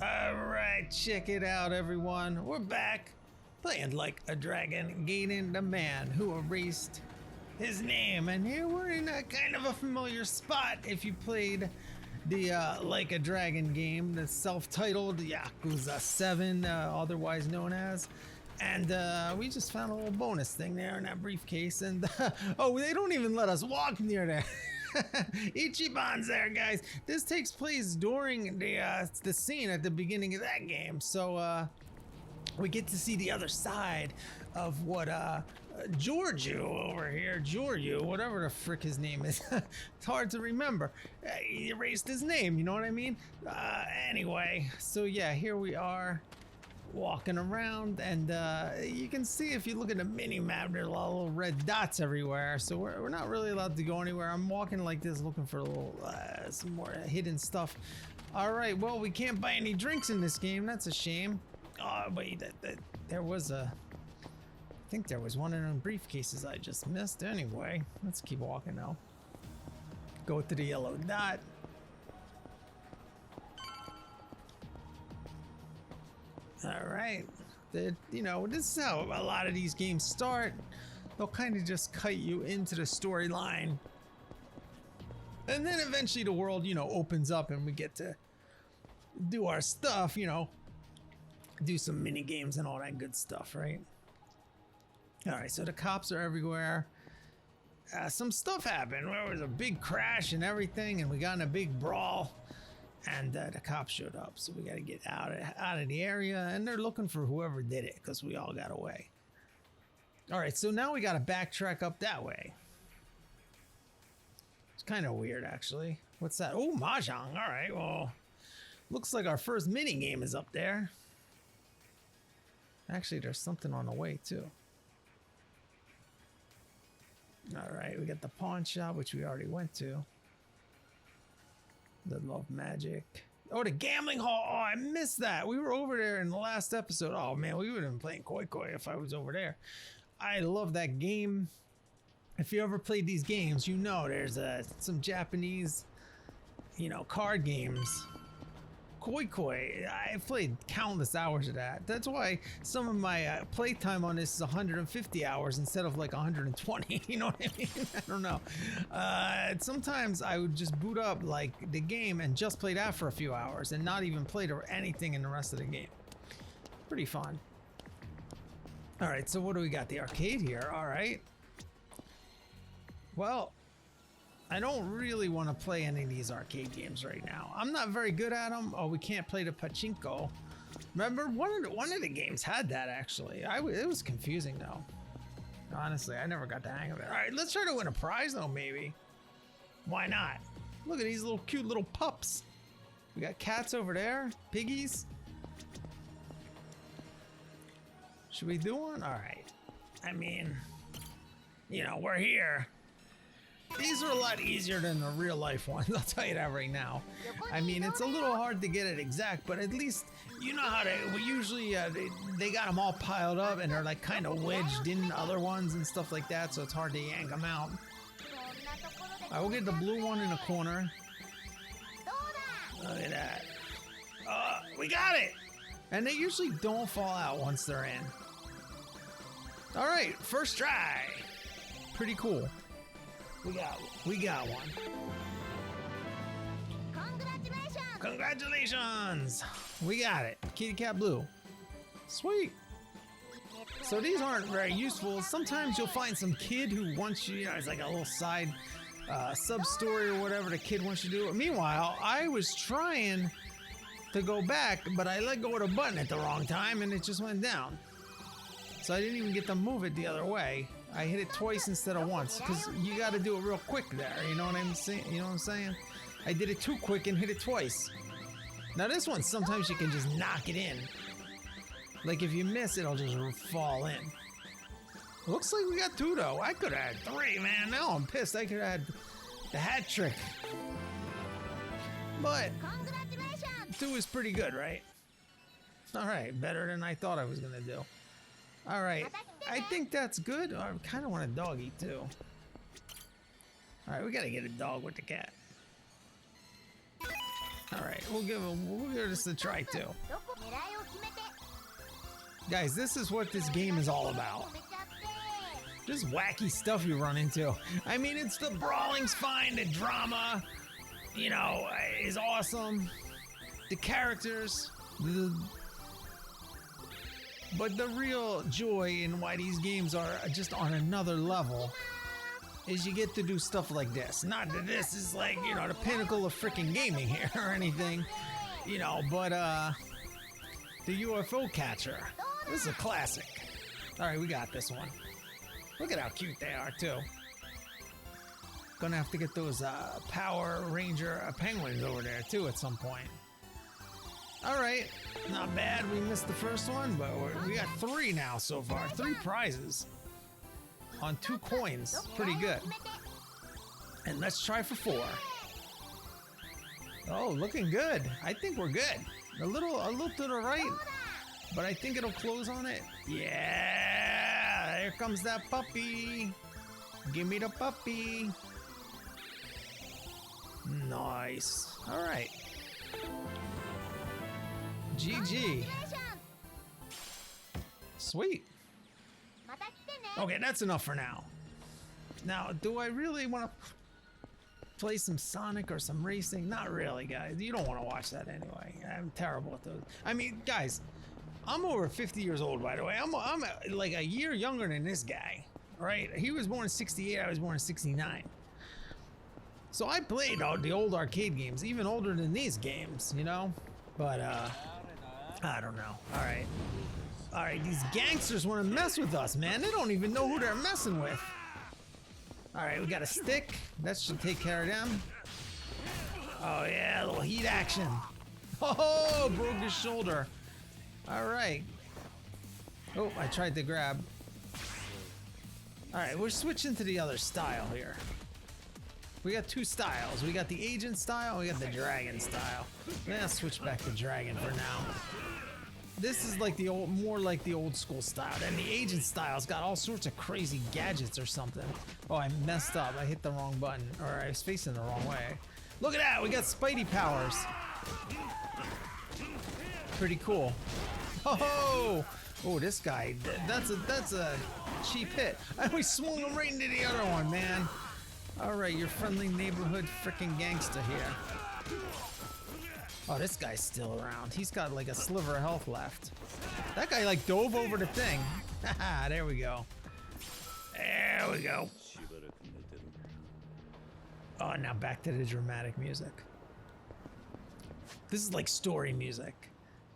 Alright, check it out everyone. We're back playing Like a Dragon Gaiden the man who erased his name. And here we're in a kind of a familiar spot if you played the Like a Dragon game, the self-titled Yakuza 7, otherwise known as. And we just found a little bonus thing there in that briefcase. And oh, they don't even let us walk near there. Ichiban's there, guys. This takes place during the scene at the beginning of that game, so we get to see the other side of what Giorgio over here, Giorgio, whatever the frick his name is. It's hard to remember. He erased his name, you know what I mean? Anyway, so yeah, here we are walking around, and you can see if you look at the mini map, there's a lot of little red dots everywhere, so we're not really allowed to go anywhere. I'm walking like this looking for a little some more hidden stuff. All right, well, we can't buy any drinks in this game. That's a shame. Oh wait, there was I think there was one in them briefcases I just missed. Anyway, let's keep walking now. Go to the yellow dot. All right, you know, this is how a lot of these games start. They'll kind of just kite you into the storyline, and then eventually the world, you know, opens up and we get to do our stuff, you know, do some mini games and all that good stuff, right? All right, so the cops are everywhere. Some stuff happened. There was a big crash and everything, and we got in a big brawl. And the cops showed up, so we got to get out of the area, and they're looking for whoever did it because we all got away. All right, so now we got to backtrack up that way. It's kind of weird, actually. What's that? Oh, Mahjong. All right, well, looks like our first mini game is up there. Actually, there's something on the way too. All right, we got the pawn shop, which we already went to. The Love Magic. Oh, the gambling hall. Oh, I missed that. We were over there in the last episode. Oh, man, we would have been playing Koi Koi if I was over there. I love that game. If you ever played these games, you know there's some Japanese, you know, card games. Koi Koi. I've played countless hours of that. That's why some of my playtime on this is 150 hours instead of like 120. You know what I mean? I don't know. Sometimes I would just boot up like the game and just play that for a few hours and not even play anything in the rest of the game. Pretty fun. All right, so what do we got? The arcade here. All right. Well, I don't really want to play any of these arcade games right now. I'm not very good at them. Oh, we can't play the pachinko. Remember, one of the games had that, actually. It was confusing, though. Honestly, I never got the hang of it. All right, let's try to win a prize, though, maybe. Why not? Look at these little cute little pups. We got cats over there, piggies. Should we do one? All right. I mean, you know, we're here. These are a lot easier than the real life ones, I'll tell you that right now. I mean, it's a little hard to get it exact, but at least you know how we usually, they got them all piled up and they're like kind of wedged in other ones and stuff like that, so it's hard to yank them out. I will get the blue one in the corner. Look at that. We got it! And they usually don't fall out once they're in. All right, first try. Pretty cool. We got one. Congratulations! We got it. Kitty Cat Blue. Sweet. So these aren't very useful. Sometimes you'll find some kid who wants you, know, it's like a little side sub-story or whatever the kid wants you to do. Meanwhile, I was trying to go back, but I let go of the button at the wrong time and it just went down. So I didn't even get to move it the other way. I hit it twice instead of once because you got to do it real quick there. You know what I'm saying? You know what I'm saying? I did it too quick and hit it twice. Now this one, sometimes you can just knock it in. Like if you miss, it'll just fall in. Looks like we got two though. I could have had three, man. Now I'm pissed. I could have had the hat trick. But two is pretty good, right? All right, better than I thought I was gonna do. All right, I think that's good. I kind of want a doggy too. All right, we gotta get a dog with the cat. All right, we'll give this a try too. Guys, this is what this game is all about. Just wacky stuff you run into. I mean, it's the brawling's fine, the drama, you know, is awesome. The characters, but the real joy in why these games are just on another level is you get to do stuff like this. Not that this is like, you know, the pinnacle of freaking gaming here or anything, you know, but the UFO catcher. This is a classic. All right, we got this one. Look at how cute they are too. Gonna have to get those Power Ranger penguins over there too at some point. All right, not bad. We missed the first one, but we got 3 now so far. 3 prizes on 2 coins. Pretty good. And let's try for 4. Oh, looking good. I think we're good. A little to the right, but I think it'll close on it. Yeah, here comes that puppy. Give me the puppy. Nice. All right. GG. Sweet. Okay, that's enough for now. Now, do I really want to play some Sonic or some racing? Not really, guys. You don't want to watch that anyway. I'm terrible at those. I mean, guys, I'm over 50 years old, by the way. I'm like a year younger than this guy, right? He was born in 68. I was born in 69. So I played the old arcade games, even older than these games, you know? But, I don't know. All right, these gangsters want to mess with us, man. They don't even know who they're messing with. All right, we got a stick. That should take care of them. Oh, yeah, a little heat action. Oh, broke his shoulder. All right. Oh, I tried to grab. All right, we're switching to the other style here. We got 2 styles. We got the agent style, we got the dragon style. Let's switch back to dragon for now. This is like the more like the old school style. And the agent style's got all sorts of crazy gadgets or something. Oh, I messed up. I hit the wrong button, or I was facing the wrong way. Look at that, we got Spidey powers. Pretty cool. Oh, this guy, that's a cheap hit. We swung him right into the other one, man. All right, your friendly neighborhood freaking gangster here. Oh, this guy's still around. He's got like a sliver of health left. That guy like dove over the thing. Haha, there we go. There we go. Oh, now back to the dramatic music. This is like story music.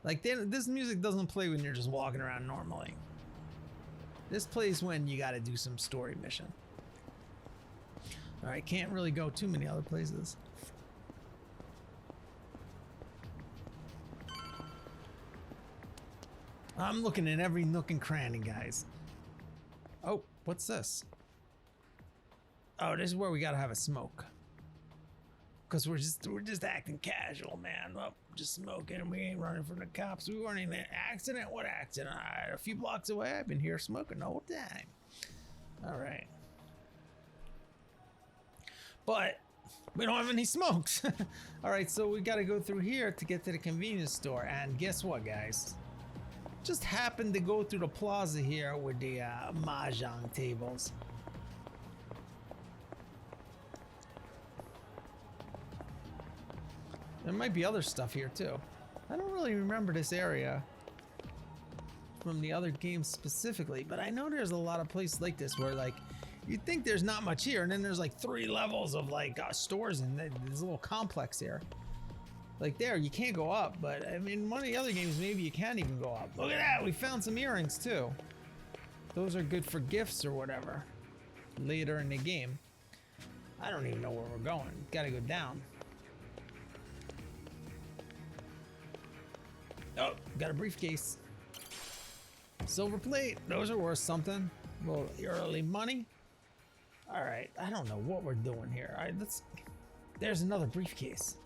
Like this music doesn't play when you're just walking around normally. This plays when you gotta do some story mission. All right, can't really go too many other places. I'm looking in every nook and cranny, guys. Oh, what's this? Oh, this is where we gotta have a smoke. Cause we're just acting casual, man. Well, just smoking, and we ain't running from the cops. We weren't in an accident. What accident? A few blocks away. I've been here smoking the whole time. All right. But we don't have any smokes. All right, so we got to go through here to get to the convenience store. And guess what, guys? Just happened to go through the plaza here with the Mahjong tables. There might be other stuff here too. I don't really remember this area from the other games specifically, but I know there's a lot of places like this where like you'd think there's not much here, and then there's like 3 levels of like stores in this little complex here. Like there, you can't go up, but I mean, one of the other games maybe you can even go up. Look at that, we found some earrings too. Those are good for gifts or whatever later in the game. I don't even know where we're going. Gotta go down. Oh, got a briefcase. Silver plate, those are worth something. A little early money. All right, I don't know what we're doing here. All right, there's another briefcase.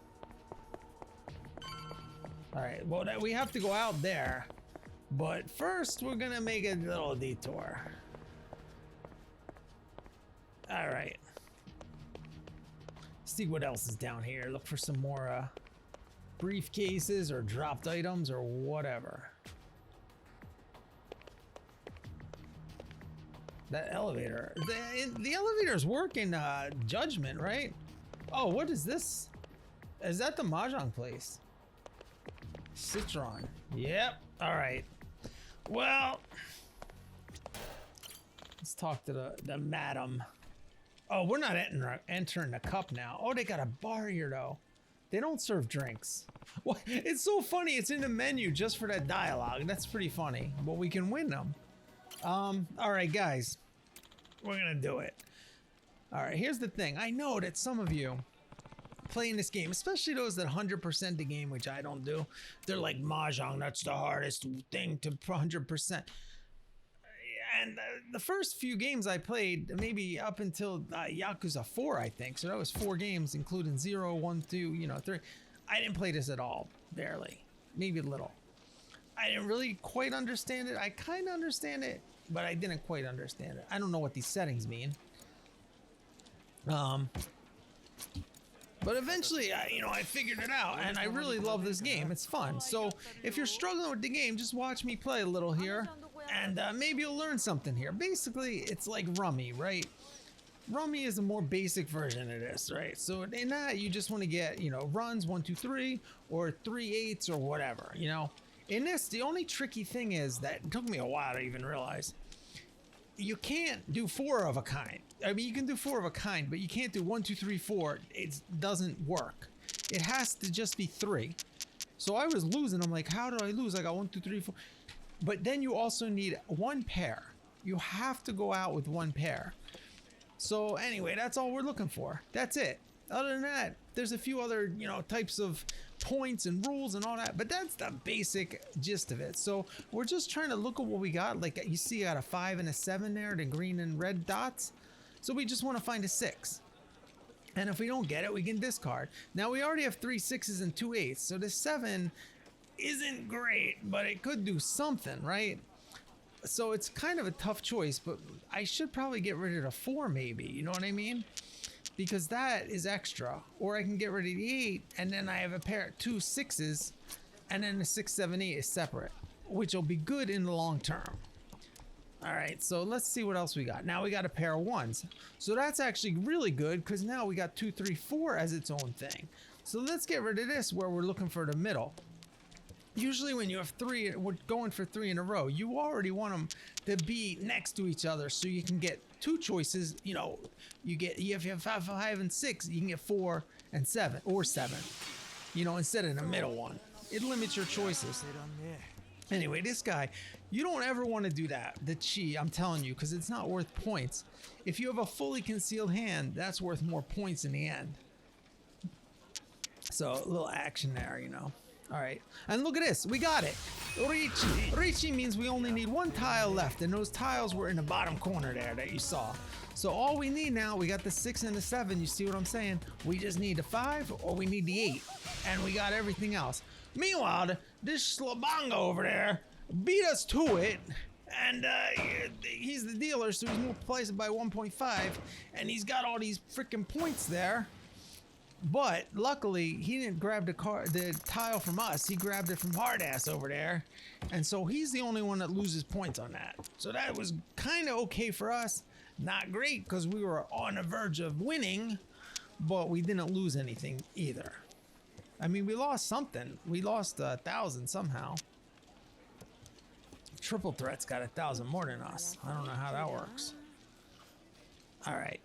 All right, well, we have to go out there, but first we're gonna make a little detour. All right. See what else is down here. Look for some more briefcases or dropped items or whatever. That elevator. The elevator's working Judgment, right? Oh, what is this? Is that the Mahjong place? Citron. Yep. All right. Well, let's talk to the madam. Oh, we're not entering the cup now. Oh, they got a bar here though. They don't serve drinks. What? It's so funny. It's in the menu just for that dialogue. That's pretty funny. But we can win them. All right, guys. We're gonna do it. All right, here's the thing. I know that some of you playing this game, especially those that 100% the game, which I don't do, they're like, Mahjong, that's the hardest thing to 100%. And the first few games I played, maybe up until Yakuza 4, I think. So that was 4 games, including 0, 1, 2, you know, 3. I didn't play this at all, barely, maybe a little. I didn't really quite understand it. I kind of understand it, but I didn't quite understand it. I don't know what these settings mean. But eventually, I figured it out, and I really love this game. It's fun. So if you're struggling with the game, just watch me play a little here, and maybe you'll learn something here. Basically, it's like Rummy, right? Rummy is a more basic version of this, right? So in that, you just want to get, runs 1, 2, 3, or 3 8s, or whatever, In this, the only tricky thing is that it took me a while to even realize. You can't do 4 of a kind. I mean, you can do 4 of a kind, but you can't do 1, 2, 3, 4. It doesn't work. It has to just be 3. So I was losing. I'm like, how do I lose? I got 1, 2, 3, 4. But then you also need 1 pair. You have to go out with 1 pair. So anyway, that's all we're looking for. That's it. Other than that, there's a few other, types of points and rules and all that, but that's the basic gist of it. So we're just trying to look at what we got. Like you see, I got a 5 and a 7 there, the green and red dots. So we just want to find a 6. And if we don't get it, we can discard. Now we already have 3 6s and 2 8s. So the 7 isn't great, but it could do something, right? So it's kind of a tough choice, but I should probably get rid of the 4 maybe, you know what I mean? Because that is extra. Or I can get rid of the 8, and then I have a pair of 2 6s, and then the 6, 7, 8 is separate, which will be good in the long term. All right, so let's see what else we got. Now we got a pair of 1s. So that's actually really good, because now we got 2, 3, 4 as its own thing. So let's get rid of this where we're looking for the middle. Usually when you have 3, we're going for 3 in a row, you already want them to be next to each other so you can get 2 choices. If you have 5 and 6, you can get 4 and 7 or 7, instead of the middle one. It limits your choices. Anyway, this guy, you don't ever want to do that. The chi, I'm telling you, because it's not worth points. If you have a fully concealed hand, that's worth more points in the end. So a little action there, All right, and look at this, we got it. Richi. Richi means we only need 1 tile left, and those tiles were in the bottom corner there that you saw. So all we need now, we got the 6 and the 7, you see what I'm saying? We just need the 5 or we need the 8, and we got everything else. Meanwhile, this Slabanga over there beat us to it, and he's the dealer, so he's multiplied by 1.5, and he's got all these freaking points there. But luckily, he didn't grab the tile from us. He grabbed it from Hardass over there. And so he's the only one that loses points on that. So that was kind of okay for us. Not great, because we were on the verge of winning, but we didn't lose anything either. I mean, we lost something. We lost 1,000 somehow. Triple Threat's got 1,000 more than us. I don't know how that works. All right.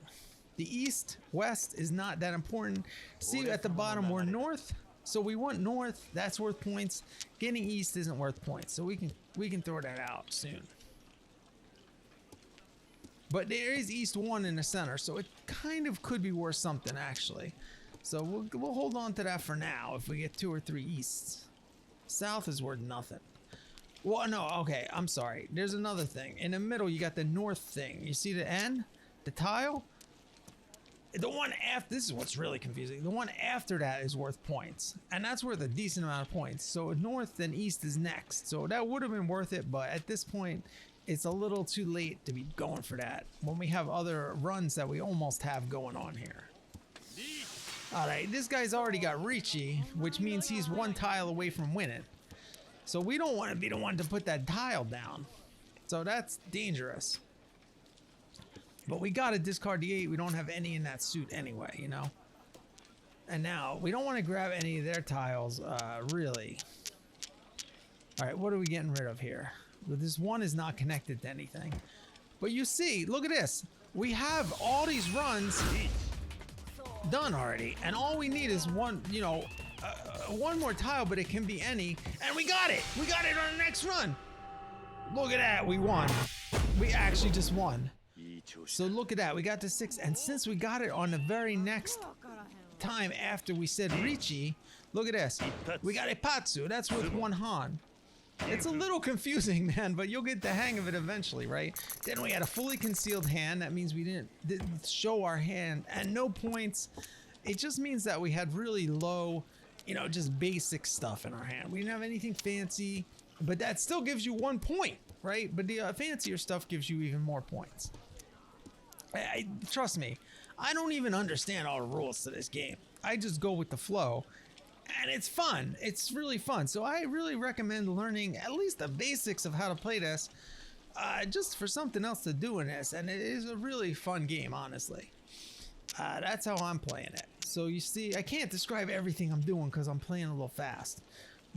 The east, west is not that important. See at the bottom, we're north. So we want north, that's worth points. Getting east isn't worth points. So we can throw that out soon. But there is east 1 in the center, so it kind of could be worth something actually. So we'll hold on to that for now if we get 2 or 3 easts. South is worth nothing. Well, no, okay, I'm sorry. There's another thing. In the middle, you got the north thing. You see the N? The tile? The one after, this is what's really confusing. The one after that is worth points, and that's worth a decent amount of points. So north and east is next. So that would have been worth it, but at this point, it's a little too late to be going for that when we have other runs that we almost have going on here. All right, this guy's already got Ricci, which means he's one tile away from winning. So we don't want to be the one to put that tile down. So that's dangerous. But we got to discard the 8. We don't have any in that suit anyway, you know? And now, we don't want to grab any of their tiles, really. All right, what are we getting rid of here? Well, this 1 is not connected to anything. But you see, look at this. We have all these runs done already. And all we need is one, you know, one more tile, but it can be any. And we got it. We got it on the next run. Look at that. We won. We actually just won. So look at that. We got to 6. And since we got it on the very next time after we said Ricci, look at this. We got Ipatsu. That's with 1 Han. It's a little confusing, man, but you'll get the hang of it eventually, right? Then we had a fully concealed hand. That means we didn't show our hand and no points. It just means that we had really low, you know, just basic stuff in our hand. We didn't have anything fancy, but that still gives you 1 point, right? But the fancier stuff gives you even more points. Trust me, I don't even understand all the rules to this game. I just go with the flow. And it's fun. It's really fun. So I really recommend learning at least the basics of how to play this, just for something else to do in this. And it is a really fun game, honestly. That's how I'm playing it. So you see, I can't describe everything I'm doing because I'm playing a little fast.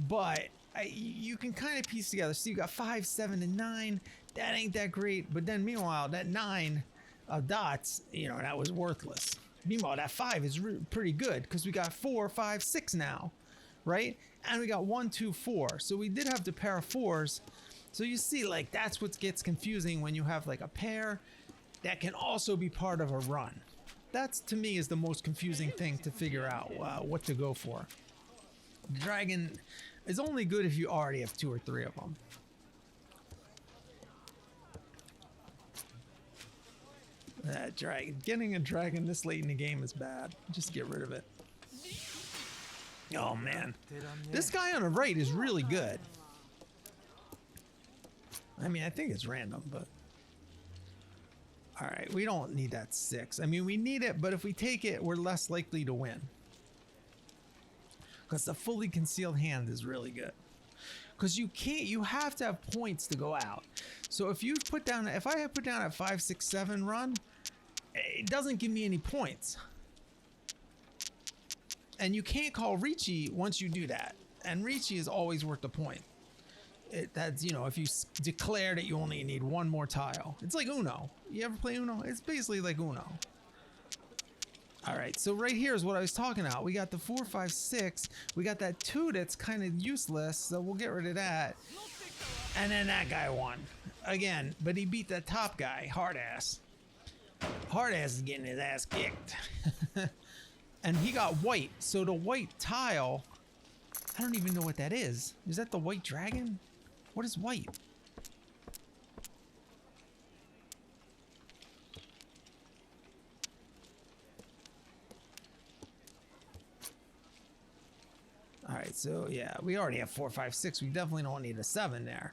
But you can kind of piece together. So you got 5, 7, and 9. That ain't that great. But then meanwhile, that 9 dots, you know, that was worthless. Meanwhile, that 5 is pretty good because we got 4, 5, 6 now, right? And we got 1, 2, 4. So we did have the pair of 4s. So you see, like, that's what gets confusing when you have like a pair that can also be part of a run. That's, to me, is the most confusing thing to figure out what to go for. Dragon is only good if you already have 2 or 3 of them. Getting a dragon this late in the game is bad. Just get rid of it. Oh man, this guy on the right is really good. I mean, I think it's random, but all right, we don't need that 6. I mean, we need it, but if we take it, we're less likely to win because the fully concealed hand is really good. Because you have to have points to go out. So if you put down, if I had put down a 5, 6, 7 run, it doesn't give me any points. And you can't call Ricci once you do that. And Ricci is always worth a point. That's, you know, if you declare that you only need 1 more tile. It's like Uno. You ever play Uno? It's basically like Uno. All right, so right here is what I was talking about. We got the 4, 5, 6. We got that 2 that's kind of useless, so we'll get rid of that. And then that guy won. Again, but he beat that top guy, Hard Ass. Hard Ass is getting his ass kicked. And he got white, so the white tile, I don't even know what that is. Is that the white dragon? What is white? All right, so yeah, we already have 4, 5, 6. We definitely don't need a 7 there.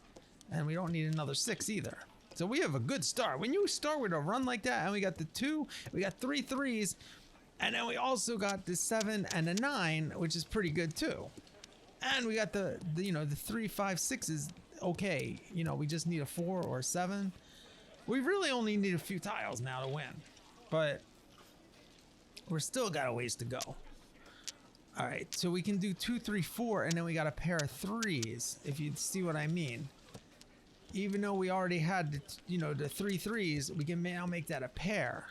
And we don't need another 6 either. So we have a good start. When you start with a run like that, and we got the 2, we got 3 3s, and then we also got the 7 and a 9, which is pretty good too. And we got the you know, the 3, 5, 6s, okay. You know, we just need a 4 or a 7. We really only need a few tiles now to win. But we're still got a ways to go. All right, so we can do 2, 3, 4, and then we got a pair of 3s, if you see what I mean. Even though we already had, the, you know, the 3 3s, we can now make that a pair.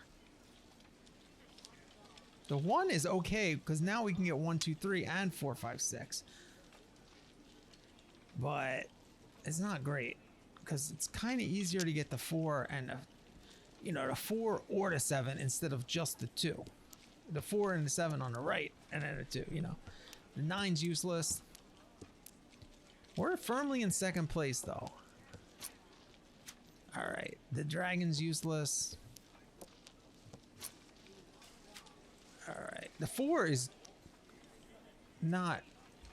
The 1 is okay, because now we can get 1, 2, 3, and 4, 5, 6. But it's not great, because it's kind of easier to get the 4 and, you know, the 4 or the 7 instead of just the 2. The 4 and the 7 on the right, and then the 2, you know. The 9's useless. We're firmly in second place, though. All right, the dragon's useless. All right, the 4 is not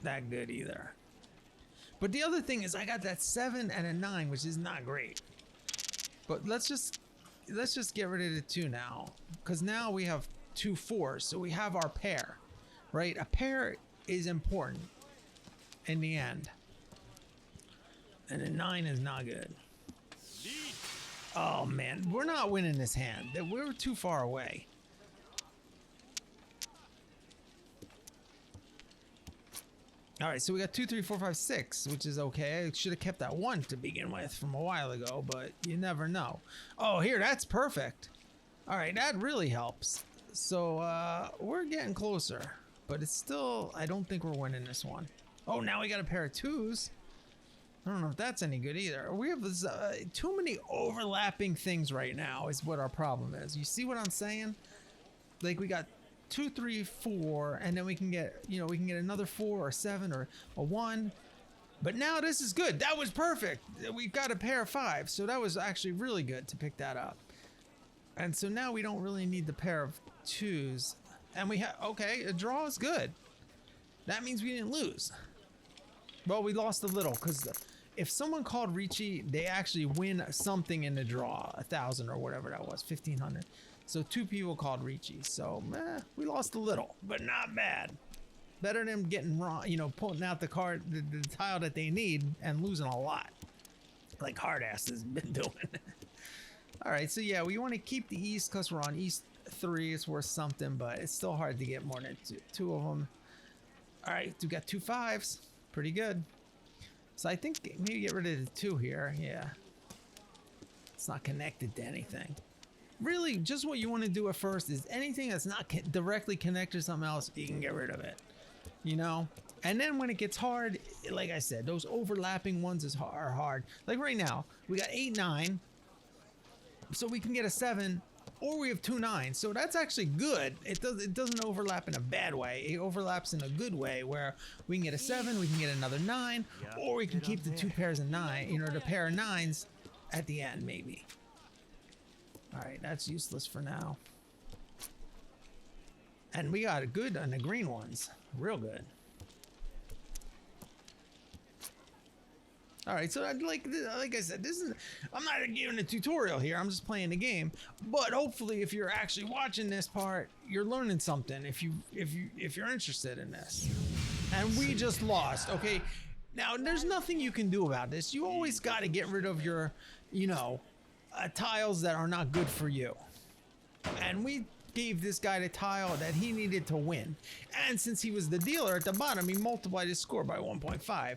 that good either. But the other thing is I got that 7 and a 9, which is not great. But let's just get rid of the 2 now, because now we have two fours. So we have our pair, right? A pair is important in the end. And a 9 is not good. Oh man, we're not winning this hand. We're too far away. All right, so we got 2, 3, 4, 5, 6, which is okay. I should have kept that 1 to begin with from a while ago, but you never know. Oh, here, that's perfect. All right, that really helps. So we're getting closer, but it's still, I don't think we're winning this one. Oh, now we got a pair of 2s. I don't know if that's any good either. We have this, too many overlapping things right now is what our problem is. You see what I'm saying? Like we got 2, 3, 4, and then we can get, you know, we can get another 4 or 7 or a 1. But now this is good. That was perfect. We've got a pair of 5, so that was actually really good to pick that up. And so now we don't really need the pair of 2s. And we have, okay, a draw is good. That means we didn't lose. Well, we lost a little because if someone called Ricci, they actually win something in the draw, 1,000 or whatever that was, 1,500. So 2 people called Ricci. So we lost a little, but not bad. Better than getting wrong, you know, pulling out the card, the tile that they need and losing a lot, like Hardass has been doing. All right, so yeah, we want to keep the East because we're on East 3. It's worth something, but it's still hard to get more than two of them. All right, we got 2 5s. Pretty good. So I think maybe get rid of the 2 here. Yeah. It's not connected to anything. Really, just what you want to do at first is anything that's not directly connected to something else, you can get rid of it. You know? And then when it gets hard, like I said, those overlapping ones are hard. Like right now, we got 8, 9. So we can get a 7. Or we have 2 9s, so that's actually good. It doesn't overlap in a bad way. It overlaps in a good way where we can get a 7, we can get another 9, or we can keep the 2 pairs of 9, you know, the pair of 9s at the end maybe. All right, that's useless for now. And we got a good on the green ones, real good. All right, so like I said, I'm not giving a tutorial here. I'm just playing the game. But hopefully, if you're actually watching this part, you're learning something. If you're interested in this, and we just lost. Okay, now there's nothing you can do about this. You always got to get rid of your, you know, tiles that are not good for you. And we gave this guy the tile that he needed to win. And since he was the dealer at the bottom, he multiplied his score by 1.5.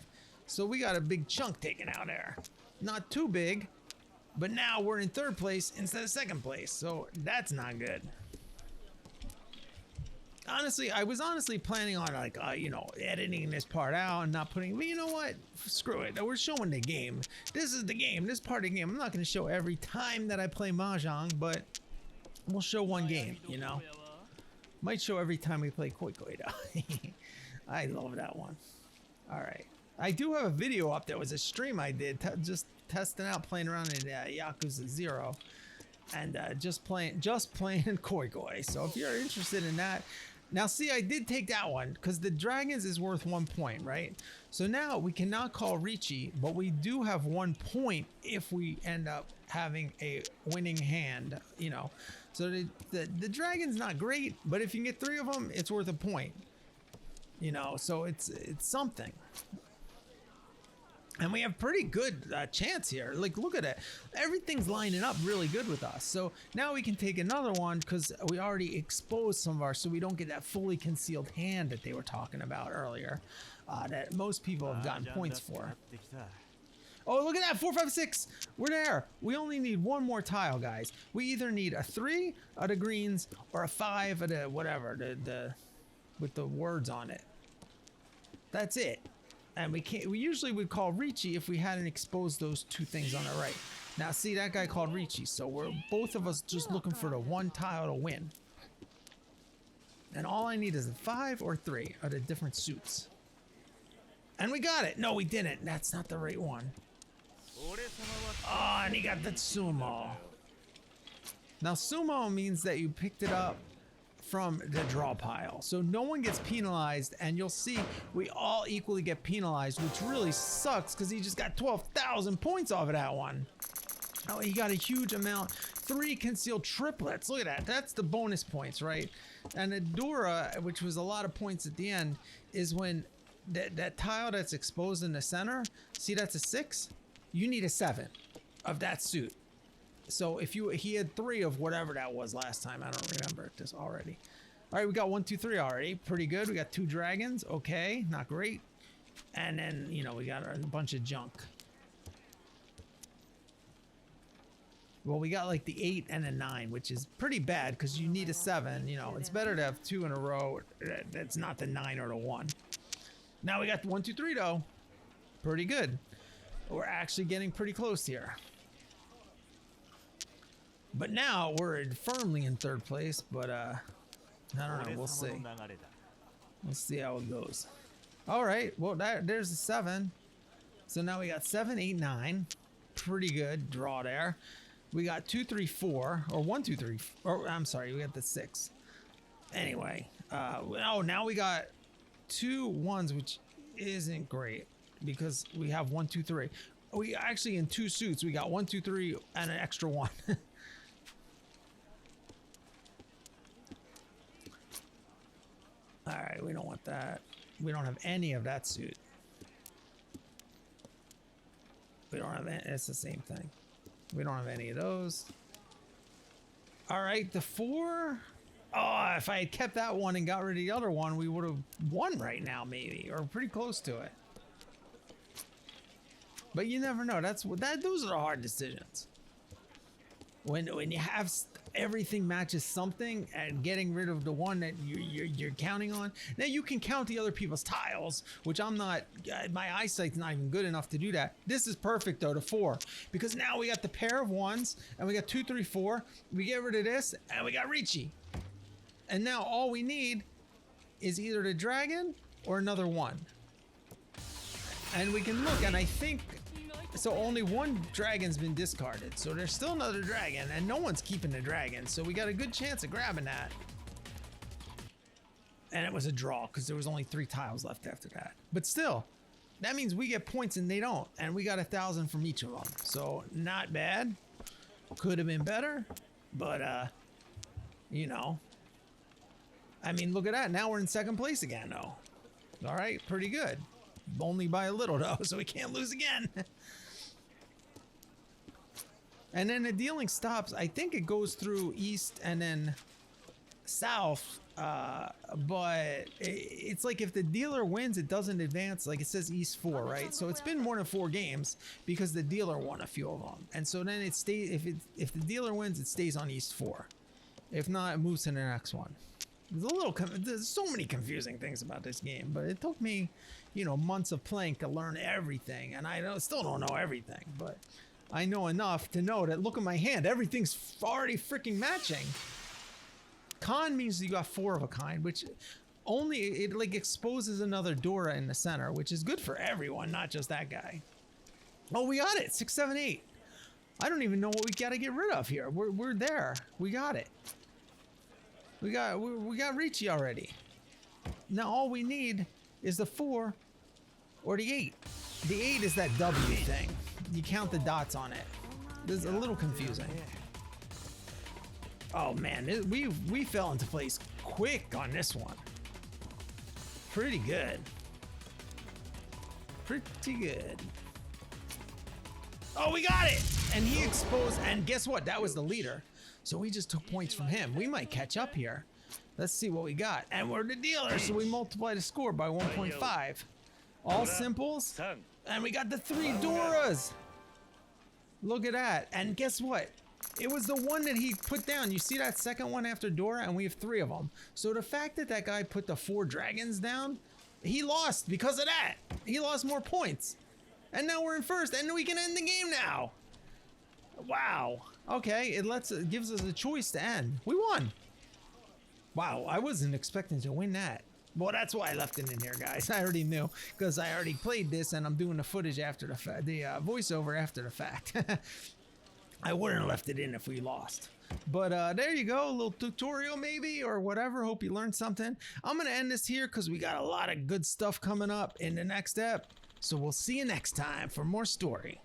So we got a big chunk taken out there. Not too big, but now we're in 3rd place instead of 2nd place. So that's not good. Honestly, I was planning on like, you know, editing this part out and not putting, but you know what? Screw it. We're showing the game. This is the game. This part of the game. I'm not going to show every time that I play Mahjong, but we'll show one game, you know? Might show every time we play Koi Koi. I love that one. All right. I do have a video up. There was a stream I did just testing out, playing around in Yakuza 0, and just playing Koi Koi. So if you're interested in that, now see, I did take that one because the dragons is worth 1 point, right? So now we cannot call Ricci, but we do have 1 point if we end up having a winning hand, you know. So the dragon's not great, but if you can get 3 of them, it's worth a point, you know. So it's something. And we have pretty good chance here. Like, look at it. Everything's lining up really good with us. So now we can take another one because we already exposed some of our, so we don't get that fully concealed hand that they were talking about earlier, that most people have gotten points for. Oh, look at that, 4, 5, 6. We're there. We only need 1 more tile, guys. We either need a 3 of the greens or a 5 of the whatever, the with the words on it. That's it. And we usually would call Ricci if we hadn't exposed those 2 things on the right. Now see, that guy called Ricci, so we're both of us just looking for the 1 tile to win. And all I need is a 5 or 3 of the different suits. And we got it. No, we didn't. That's not the right one. Oh, and he got the sumo. Now sumo means that you picked it up from the draw pile, so no one gets penalized, and you'll see we all equally get penalized, which really sucks because he just got 12,000 points off of that one. Oh, he got a huge amount. 3 concealed triplets. Look at that. That's the bonus points, right? And Adora, which was a lot of points at the end, is when that tile that's exposed in the center, see that's a 6? You need a 7 of that suit. So if he had 3 of whatever that was last time. I don't remember this already. All right, we got 1, 2, 3 already. Pretty good. We got 2 dragons. Okay, not great. And then, you know, we got a bunch of junk. Well, we got like the 8 and a 9, which is pretty bad because you need a 7. You know, it's better to have 2 in a row. That's not the 9 or the 1. Now we got the 1, 2, 3 though. Pretty good. We're actually getting pretty close here. But now we're firmly in 3rd place. But I don't know. We'll see. Let's see how it goes. All right. Well, there's the 7. So now we got 7, 8, 9. Pretty good draw there. We got 2, 3, 4, or 1, 2, 3. Or I'm sorry, we got the 6. Anyway, oh, now we got 2 1s, which isn't great because we have 1, 2, 3. We actually in 2 suits we got 1, 2, 3, and an extra 1. All right, we don't want that. We don't have any of that suit. We don't have any. It's the same thing. We don't have any of those. All right, the 4. Oh, if I had kept that one and got rid of the other one, we would have won right now, maybe, or pretty close to it. But you never know. Those are the hard decisions. When you have everything matches something and getting rid of the one that you're counting on. Now you can count the other people's tiles, which I'm not, my eyesight's not even good enough to do that. This is perfect though, the 4, because now we got the pair of 1s and we got 2, 3, 4. We get rid of this and we got Ricci. And now all we need is either the dragon or another 1. And we can look, and I think, so only 1 dragon's been discarded. So there's still another dragon, and no one's keeping the dragon. So we got a good chance of grabbing that. And it was a draw, because there was only 3 tiles left after that. But still, that means we get points and they don't. And we got 1,000 from each of them. So not bad. Could have been better. But, you know. I mean, look at that. Now we're in 2nd place again, though. All right, pretty good. Only by a little, though, so we can't lose again. And then the dealing stops. I think it goes through east and then south. But it's like if the dealer wins, it doesn't advance. Like it says east 4, right? So it's been more than 4 games because the dealer won a few of them. And so then it stays. If the dealer wins, it stays on east 4. If not, it moves to the next one. There's so many confusing things about this game, but it took me, you know, months of playing to learn everything, and I still don't know everything, but I know enough to know that, look at my hand, everything's already freaking matching. Con means you got 4 of a kind, which only, it like exposes another Dora in the center, which is good for everyone, not just that guy. Oh, we got it, 6, 7, 8. I don't even know what we gotta get rid of here. We're there, we got it. We got Ricci already. Now all we need is the 4 or the 8. The 8 is that W thing. You count the dots on it. This is a little confusing. Oh man, we fell into place quick on this one. Pretty good. Pretty good. Oh, we got it! And he exposed, and guess what? That was the leader. So we just took points from him. We might catch up here. Let's see what we got. And we're the dealer, so we multiply the score by 1.5. All simples. And we got the 3 Doras. Look at that. And guess what? It was the one that he put down. You see that second one after Dora? And we have 3 of them. So the fact that that guy put the 4 dragons down, he lost because of that. He lost more points. And now we're in first, and we can end the game now. Wow. Okay, it gives us a choice to end. We won. Wow, I wasn't expecting to win that. Well, that's why I left it in here, guys. I already knew, because I already played this, and I'm doing the footage after the voiceover after the fact. I wouldn't have left it in if we lost. But there you go, a little tutorial maybe, or whatever. Hope you learned something. I'm gonna end this here because we got a lot of good stuff coming up in the next ep. So we'll see you next time for more story.